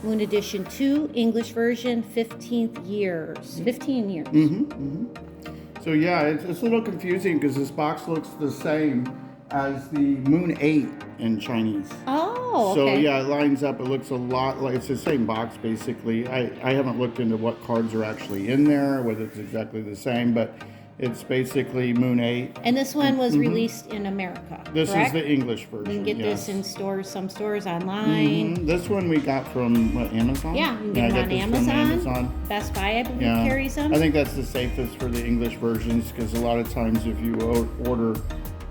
Moon Edition 2, English version, 15 years. 15 years. So yeah, it's a little confusing because this box looks the same as the Moon 8 in Chinese. Oh, okay. So yeah, it lines up. It looks a lot like it's the same box basically. I haven't looked into what cards are actually in there, whether it's exactly the same, but it's basically Moon 8. And this one was released in America, This correct? is the English version. You can get this in stores, some stores online. This one we got from what, Amazon? Yeah, you can get them on Amazon. Best Buy, I believe, carries them. I think that's the safest for the English versions because a lot of times if you order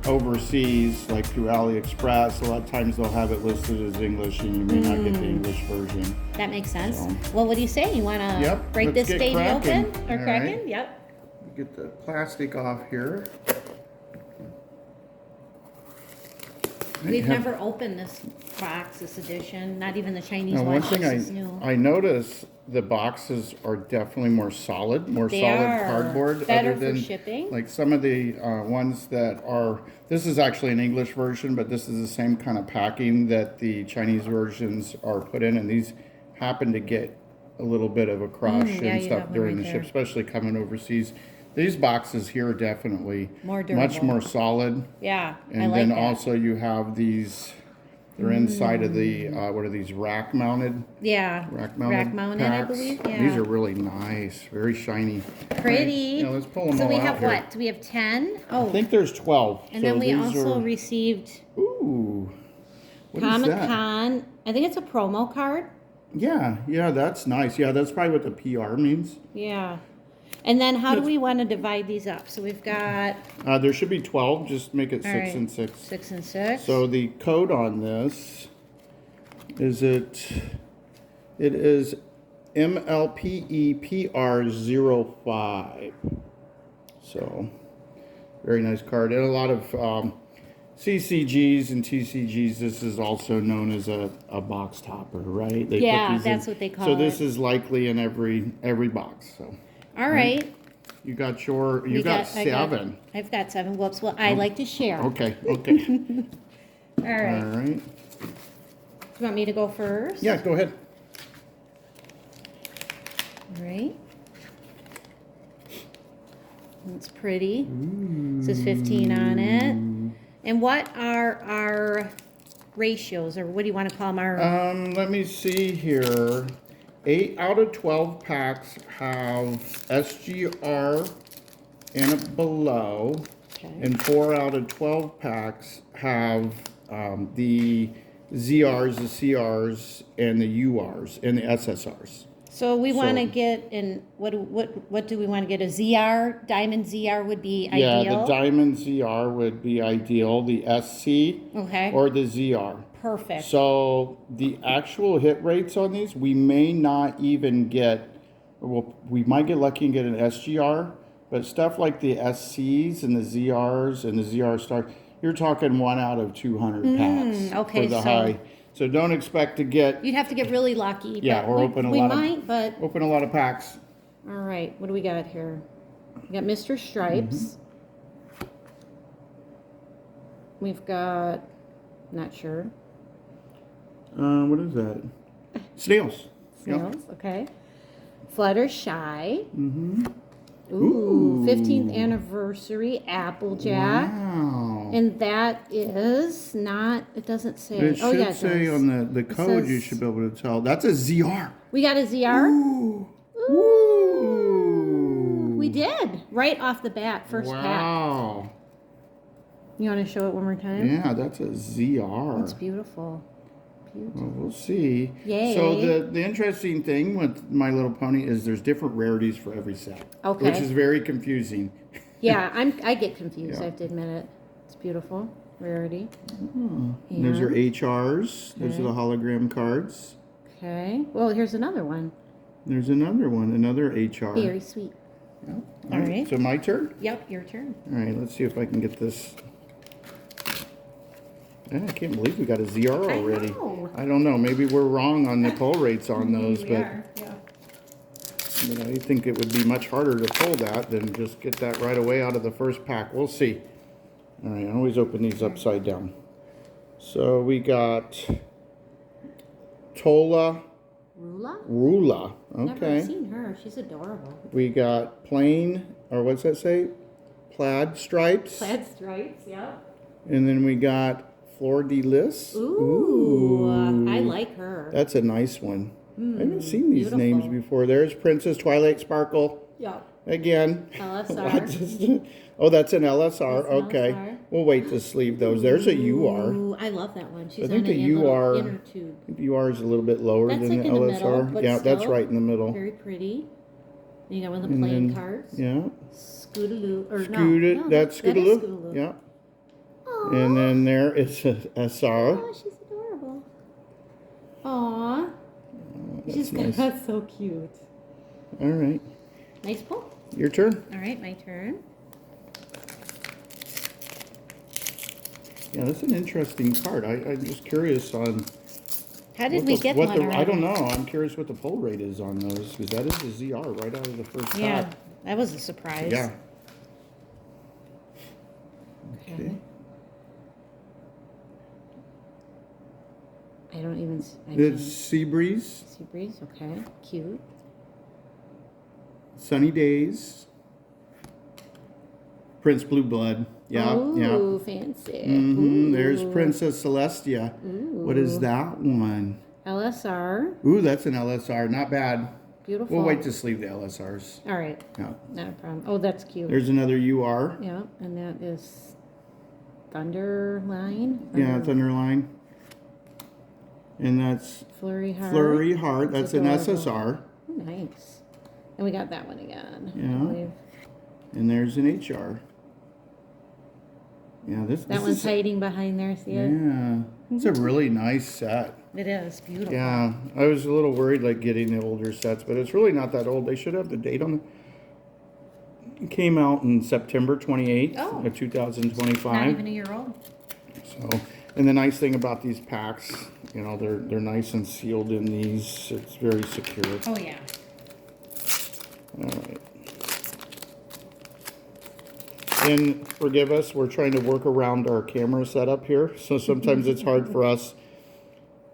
overseas, like through AliExpress, a lot of times they'll have it listed as English and you may not get the English version. That makes sense. So. Well, what do you say? You want to break this baby open? Or cracking? Right. Yep. Get the plastic off here. We've never opened this box, this edition, not even the Chinese one. One thing this is new. I notice the boxes are definitely more solid cardboard. Better other than for shipping. Like some of the ones that are, this is actually an English version, but this is the same kind of packing that the Chinese versions are put in, and these happen to get a little bit of a crush and stuff during the ship, especially coming overseas. These boxes here are definitely more durable. much more solid. Yeah, and I like then that. also you have these. They're inside of the what are these, rack mounted? Yeah, rack mounted I packs. believe. Yeah, these are really nice, very shiny. Pretty. Yeah, let's pull them so all we out have here. what? Do we have 10? Oh, I think there's 12. And so then we these also are, received ooh, what is Comic that? Con. I think it's a promo card. Yeah, that's nice. Yeah, that's probably what the PR means. Yeah. And then how do we want to divide these up? So we've got... There should be 12. Just make it 6 right, and 6. 6 and 6. So the code on this is it is MLPEPR05. So very nice card. And a lot of CCGs and TCGs, this is also known as a box topper, right? They yeah, that's what they call it. So this is likely in every box. So all right. You got 7. I've got 7. Whoops. Well, I like to share. Okay. All right. All right. Do you want me to go first? Yeah, go ahead. All right. That's pretty. It says 15 on it. And what are our ratios, or what do you want to call them? Our Let me see here. 8 out of 12 packs have SGR and below, and 4 out of 12 packs have the ZRs, the CRs, and the URs, and the SSRs. So we want to get in what do we want to get? A ZR, Diamond ZR would be ideal. Yeah, the Diamond ZR would be ideal. The SC or the ZR. Perfect. So the actual hit rates on these, we may not even get, well, we might get lucky and get an SGR, but stuff like the SCs and the ZRs and the ZR Star, you're talking 1 out of 200 packs for the high. So don't expect to get. You'd have to get really lucky. Yeah, or open a lot of packs. All right, what do we got here? We got Mr. Stripes. We've got, not sure. What is that? Snails. Snails, okay. Fluttershy. Ooh, 15th anniversary Applejack. Wow. And that is not, it doesn't say. It should say on the code, you should be able to tell. That's a ZR. We got a ZR? Ooh. Ooh. We did. Right off the bat, first pack. Wow. You want to show it one more time? Yeah, that's a ZR. That's beautiful. Well, we'll see. Yay. So the interesting thing with My Little Pony is there's different rarities for every set. Okay. Which is very confusing. Yeah, I get confused, I have to admit it. It's beautiful. Rarity. There's your HRs. Those are the hologram cards. Okay. Well, here's another one. There's another one, another HR. Very sweet. Yep. All right. So my turn? Yep, your turn. All right, let's see if I can get this. I can't believe we got a ZR already. I don't know. Maybe we're wrong on the pull rates on those, but I think it would be much harder to pull that than just get that right away out of the first pack. We'll see. All right, I always open these upside down. So we got Tola Rula. Never Okay. seen her. She's adorable. We got plain, or what's that say? Plaid stripes. Plaid stripes, yeah. And then we got Fleur de Lis. Ooh, I like her. That's a nice one. I haven't seen these beautiful. names before. There's Princess Twilight Sparkle. Yeah. Again. LSR. Oh, that's an LSR. That's an Okay. LSR. We'll wait to sleeve those. There's a UR. Ooh, I love that one. She's I think on the a little UR, inner tube. UR is a little bit lower That's than like the in the LSR. middle, but Yeah, that's still right in the middle. Very pretty. And you got one of the And playing then- cards. Yeah. Scootaloo, or Scootaloo. no, That's that is Scootaloo. Scootaloo. Yeah. Aw. And then there is a SR. Oh, she's adorable. Aw. That's nice. That's so cute. All right. Nice pull. Your turn. All right, my turn. Yeah, that's an interesting card. I'm just curious on. How did what we the- get what one the, already? I don't know. I'm curious what the pull rate is on those because that is a ZR right out of the first Yeah, pack. that was a surprise. Yeah. Okay. I don't even. I It's can't- Sea Breeze, Sea breeze. Okay, cute. Sunny Days, Prince Blue Blood. Yeah, Ooh, yeah. fancy. There's Ooh. Princess Celestia. What is that one? LSR. Ooh, that's an LSR. Not bad. Beautiful. We'll wait to sleeve the LSRs. All right, Yeah. not a problem. Oh, that's cute. There's another UR. Yeah, and that is Thunderline. Yeah, Thunderline. And that's Flurry Heart. Flurry Heart. That's an adorable. SSR. Oh, nice. And we got that one again. I Yeah. believe. And there's an HR. Yeah, this That one's hiding behind there. See it? Yeah. It's a really nice set. It is beautiful. Yeah. I was a little worried like getting the older sets, but it's really not that old. They should have the date on it. It came out in September 28th Oh. of 2025. Not even a year old. So, and the nice thing about these packs, you know, they're nice and sealed in these. It's very secure. Oh yeah. All right. And forgive us, we're trying to work around our camera setup here, so sometimes it's hard for us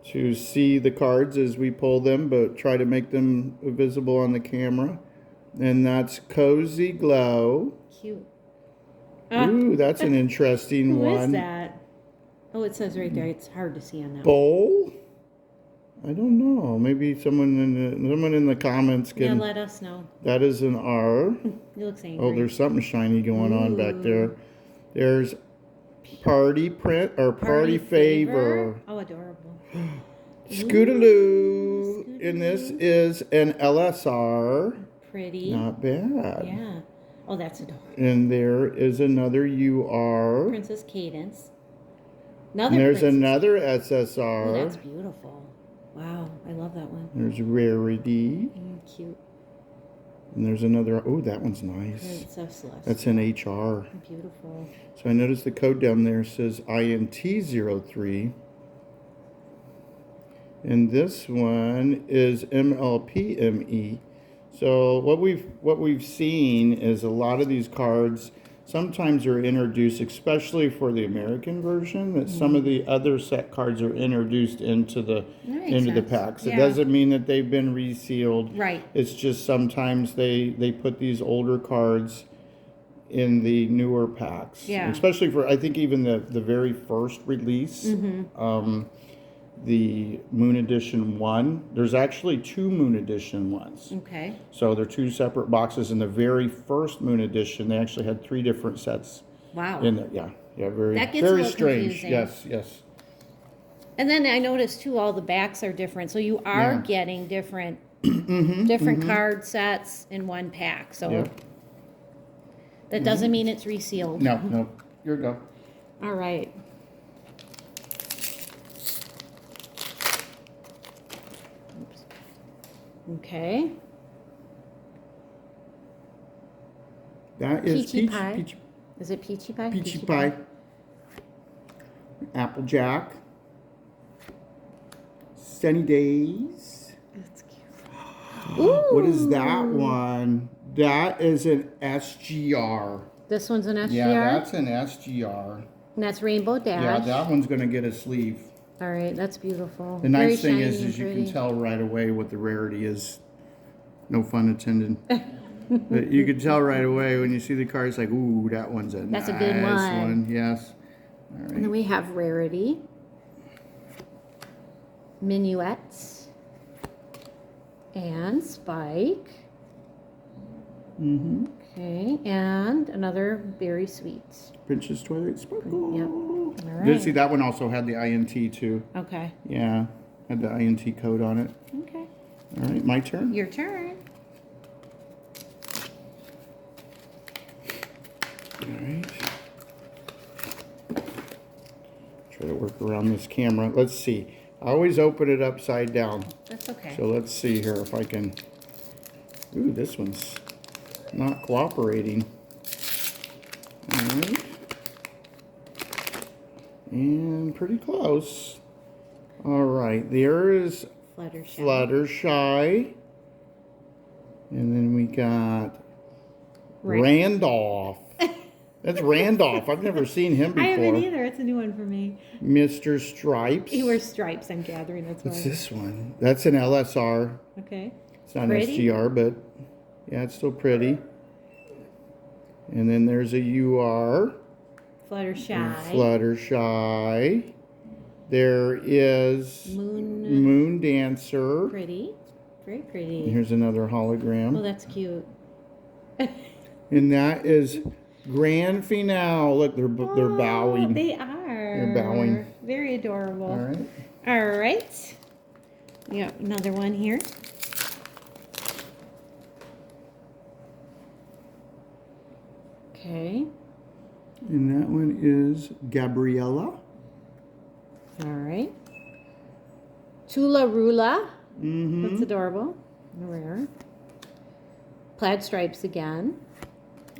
to see the cards as we pull them, but try to make them visible on the camera. And that's Cozy Glow. Cute. Ooh, that's an interesting Who one. is that? Oh, it says right there. It's hard to see on that. Bowl? I don't know. Maybe someone in the comments Yeah, can. let us know. That is an R. He looks angry. Oh, there's something shiny going on back there. There's Party Print or Party Favor. Oh, adorable. Scootaloo. And this is an LSR. Pretty. Not bad. Yeah. Oh, that's adorable. And there is another UR. Princess Cadence. Another. And there's princess. another Oh, SSR. that's beautiful. Wow, I love that one. There's Rarity. Cute. And there's another. Oh, that one's nice. It's so Celestia. That's an HR. Beautiful. So I noticed the code down there says INT03. And this one is MLPME. So what we've seen is a lot of these cards sometimes are introduced, especially for the American version, that some of the other set cards are introduced into the makes sense. packs. It Yeah. doesn't mean that they've been resealed. Right. It's just sometimes they put these older cards in the newer packs. Yeah. Especially for, I think, even the very first release, the Moon Edition 1. There's actually 2 Moon Edition ones. Okay. So they're 2 separate boxes. In the very first Moon Edition, they actually had 3 different sets Wow. in there. Yeah, very, That gets a very little strange. confusing. Yes. And then I noticed too, all the backs are different. So you are Yeah. getting different, different card sets in one pack. So Yeah. that doesn't mean it's resealed. No, here we go. All right. Oops. Okay. That is Peachy pie. Peachy, Is it peachy pie? peachy pie. Applejack. Sunny Days. That's cute. Ooh. What is that one? That is an SGR. This one's an SGR? Yeah, that's an SGR. And that's Rainbow Dash. Yeah, that one's going to get a sleeve. All right, that's beautiful. The Very nice thing shiny is and you can pretty. tell right away what the rarity is. No pun intended. But you can tell right away when you see the card. It's like, ooh, that one's a That's nice a good one. Yes. All right. And then we have Rarity, Minuets, and Spike. Mm-hmm. Okay, and another Berry Sweet. Princess Twilight Sparkle. Yep. All right. Did see that one also had the INT too. Okay. Yeah, had the INT code on it. Okay. All right, my turn. Your turn. All right. Try to work around this camera. Let's see. I always open it upside down. That's okay. So let's see here if I can. Ooh, this one's not cooperating. All right. And pretty close. All right, there is Fluttershy. Fluttershy. And then we got Randolph. That's Randolph. I've never seen him before. I haven't either. It's a new one for me. Mr. Stripes. He wears stripes, I'm gathering. That's What's why. this one? That's an LSR. Okay. It's not an Pretty? SGR, but yeah, it's still pretty. And then there's a UR. Fluttershy. Fluttershy. There is Moondancer. Pretty. Very And pretty. here's another Oh, hologram. that's cute. And that is Grand Finale. Look, they're bowing. They are. They're bowing. Very adorable. All right. All right. We got another one here. Okay. And that one is Gabriella. All right. Tula Rula. Mm-hmm. That's adorable. Rare. Plaid stripes again.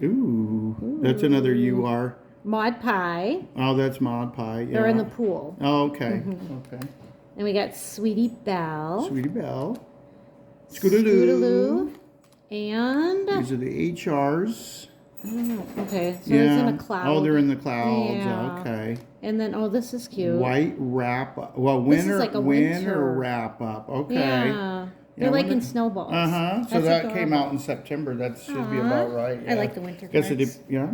Ooh, that's another UR. Maud Pie. Oh, that's Mod Pie. Yeah. They're in the pool. Oh, okay. Mm-hmm. Okay. And we got Sweetie Belle. Sweetie Belle. Scootaloo. And These are the HRs. I don't know. Okay, so Yeah. it's in a cloud. Oh, they're in the clouds. Yeah. Okay. And then, oh, this is cute. White wrap up. Well, This is winter, like a winter winter. wrap up. Okay. Yeah. They're Yeah, like winter- in snowballs. Uh-huh. So That's that came adorable. out in September. That should be Aw. about right. I Yeah. like the winter Guess it cards. did, yeah.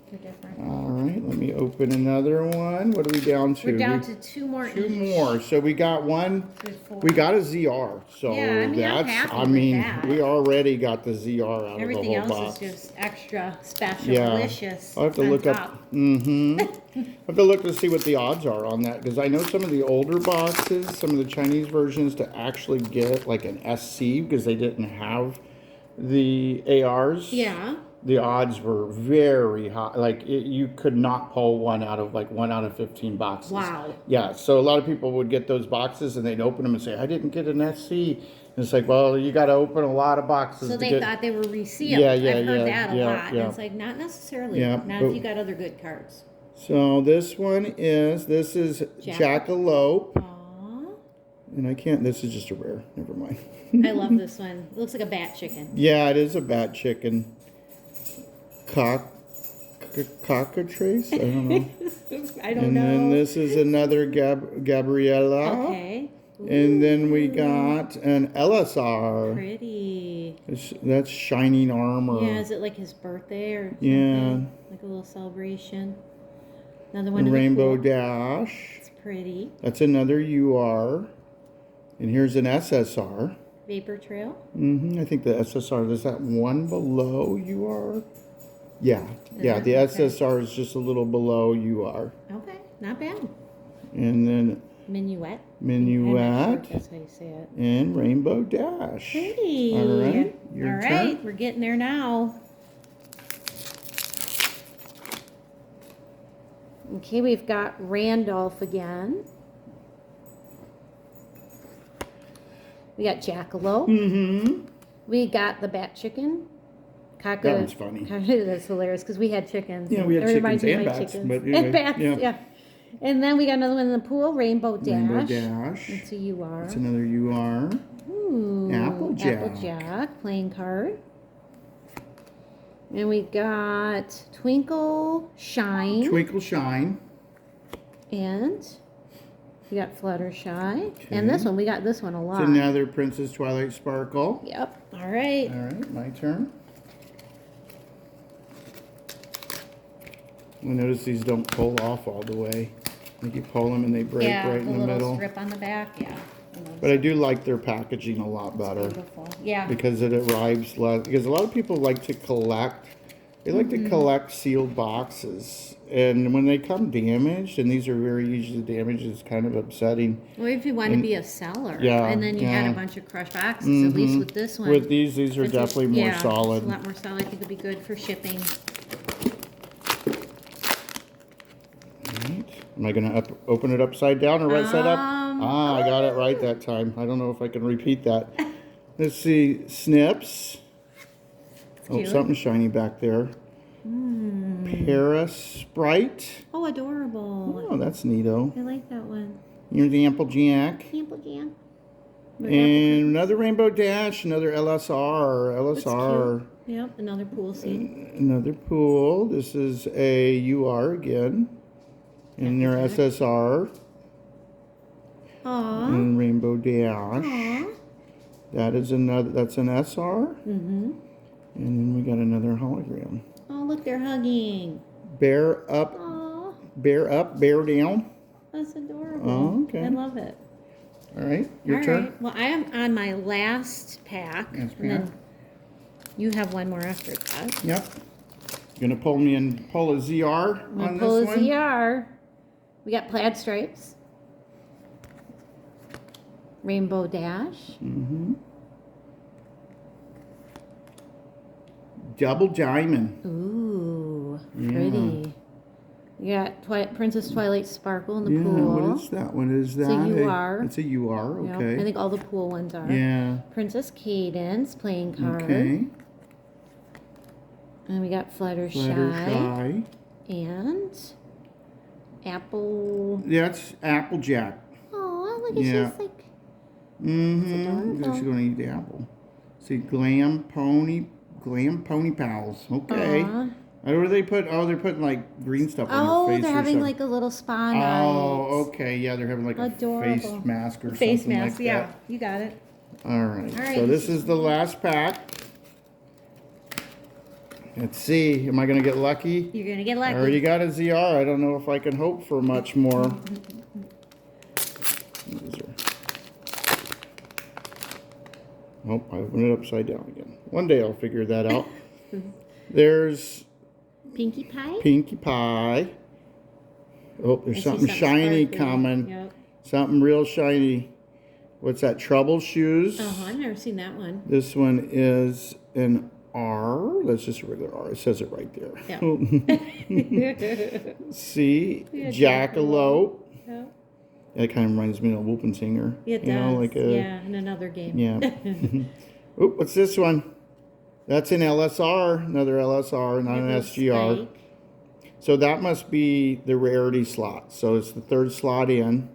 They're different. All right. Let me open another one. What are we down to? We're down to two more Two each. more. So we got one. There's four. We got a ZR. So Yeah, I mean, I'm that's, happy I with mean, that. we already got the ZR out Everything of the whole else box. is just extra special, Yeah. delicious. I'll have to on look top. up. Mm-hmm. I have to look to see what the odds are on that because I know some of the older boxes, some of the Chinese versions, to actually get like an SC because they didn't have the ARs. Yeah. The odds were very high. Like you could not pull one out of 15 boxes. Wow. Yeah. So a lot of people would get those boxes and they'd open them and say, "I didn't get an SC." And it's like, well, you got to open a lot of boxes. So to they get... thought they were resealed. Yeah, yeah, I've heard yeah, that a yeah, lot. yeah. And it's like, not necessarily. Yeah, Not but- if you got other good cards. So this is Jackalope. Aww. And I can't, this is just a rare. Never mind. I love this one. It looks like a bat chicken. Yeah, it is a bat chicken. Cockatrice? I don't know. I don't And know. then this is another Gabriella. Okay. And then we got an LSR. Pretty. That's shining armor. Yeah, is it like his birthday or something? Yeah. Like a little celebration. Another one in the Rainbow pool. Dash. It's pretty. That's another UR. And here's an SSR. Vapor Trail. I think the SSR, is that one below UR? Yeah, yeah, the Okay. SSR is just a little below UR. Okay, not bad. And then Minuet. Minuet. I'm not sure if that's how you say it. And Rainbow Dash. Pretty. All right, your All turn. right, we're getting there now. Okay, we've got Randolph again. We got Jackalope. Mm-hmm. We got the bat chicken. That one's funny. That's hilarious because we had chickens. Yeah, we had It reminds chickens me of and my bats, chickens. but anyway, And bats, yeah. yeah. And then we got another one in the pool, Rainbow Dash. Rainbow Dash. That's a UR. That's another UR. Ooh, Applejack. Applejack, playing card. And we got Twinkle Shine Twinkle Shine. and We got Fluttershy. And this one, we got this one a lot. It's another Princess Twilight Sparkle. Yep. All right. All right, my turn. I notice these don't pull off all the way. Like you pull them and they break right in the little middle. strip on the back. Yeah. But I do like their packaging a lot better. Beautiful. Yeah. Because it arrives less. Because a lot of people like to collect. They like to collect sealed boxes. And when they come damaged, and these are very easy to damage, it's kind of upsetting. Well, if you want to be a seller, Yeah, and then you had a bunch of crushed boxes, at least with this one. With these are definitely more solid. A lot more solid. I think it'd be good for shipping. Alright. Am I going to open it upside down or right side up? I got it right that time. I don't know if I can repeat that. Let's see. Snips. Oh, cute. something shiny back there. Para Sprite. Oh, adorable. Oh, that's neato. I like that one. Here's the Applejack. Applejack. And another Rainbow Dash, another LSR. Yep, another pool scene. Another pool. This is a UR again. And their SSR. Aww. And Rainbow Dash. Aww. That's an SR. And then we got another hologram. Oh, look, they're hugging. Bear up, Aww. bear down. That's adorable. Oh, okay. I love it. All right, your turn. Right. Well, I am on my last pack. Yes, and then you have one more after that. Yep. You're gonna pull a ZR I'm on gonna pull this a one. ZR. We got plaid stripes. Rainbow Dash. Double diamond. Ooh, Yeah. pretty. You got Princess Twilight Sparkle in the Yeah, pool. what is that one? Is that a UR. It's a UR, Yep, okay. I think all the pool ones are. Yeah. Princess Cadence playing card. Okay. And we got Fluttershy. Fluttershy. And Apple. That's Applejack. Oh, look at Yeah. she's like. Mm-hmm. adorable. She's gonna eat the apple. See, Glam Pony Pals. Okay. Aw. What do they put? Oh, they're putting like green stuff on Oh, their face they're or having something. like a little spa night. Oh, okay. Yeah, they're having like Adorable. a face mask or Face something mask, like yeah. that. You got it. All right. All right, So this this is the last pack. Let's see. Am I gonna get lucky? You're gonna get I lucky. already got a ZR. I don't know if I can hope for much more. These are- Oh, I opened it upside down again. One day I'll figure that out. There's Pinkie Pie. Pinkie Pie. Oh, there's I see something shiny sparkly. coming. Yep. Something real shiny. What's that? Trouble Shoes. I've never seen that one. This one is an R. That's just a regular R. It says it right there. Yeah. See? Yeah, Jackalope. Yep. That kind of reminds me of a Whoopin' Singer. It you know, does. like a, yeah, in another game. Yeah. Oh, what's this one? That's an LSR, another LSR, not an SGR. Spike. So that must be the rarity slot. So it's the third slot in.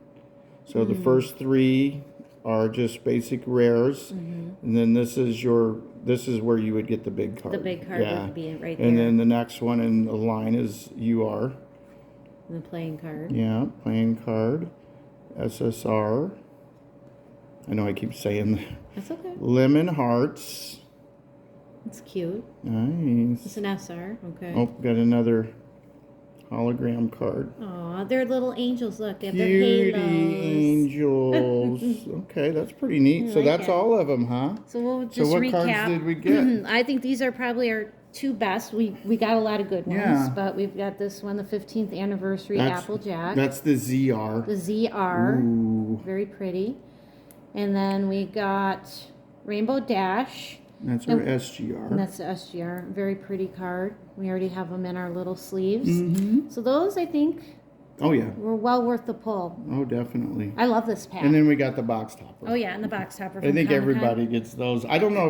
So the first three are just basic rares, and then this is where you would get the big card. The big card would be right there. And then the next one in the line is UR. The playing card. Yeah, playing card. SSR. I know I keep saying that. That's okay. Lemon Hearts. It's cute. Nice. It's an SR. Okay. Oh, got another hologram card. Aw, they're little angels. Look, they have their Beauty halos. angels. Okay, that's pretty neat. I So like that's it. all of them, huh? So we'll So just what recap. cards did we get? I think these are probably our two best. We got a lot of good ones, Yeah. but we've got this one, the 15th anniversary Applejack. That's the ZR. The ZR. Ooh, Very pretty. And then we got Rainbow Dash. that's our And SGR. that's the SGR. Very pretty card. We already have them in our little sleeves. Mm-hmm. So those, I think, Oh yeah. were well worth the pull. Oh, definitely. I love this pack. And then we got the box topper. Oh yeah, and the box topper. I from think Comic-Con. everybody gets those. I don't know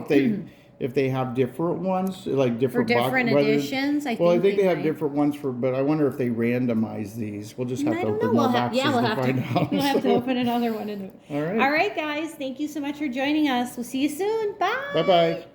if they have different ones, like For different different whether- editions, I Well, I think think they have might. different ones but I wonder if they randomize these. We'll just have I to don't open know. more We'll have, boxes yeah, we'll to have find to. out. We'll have to So, open another one. all right. All right, guys. Thank you so much for joining us. We'll see you soon. Bye. Bye-bye.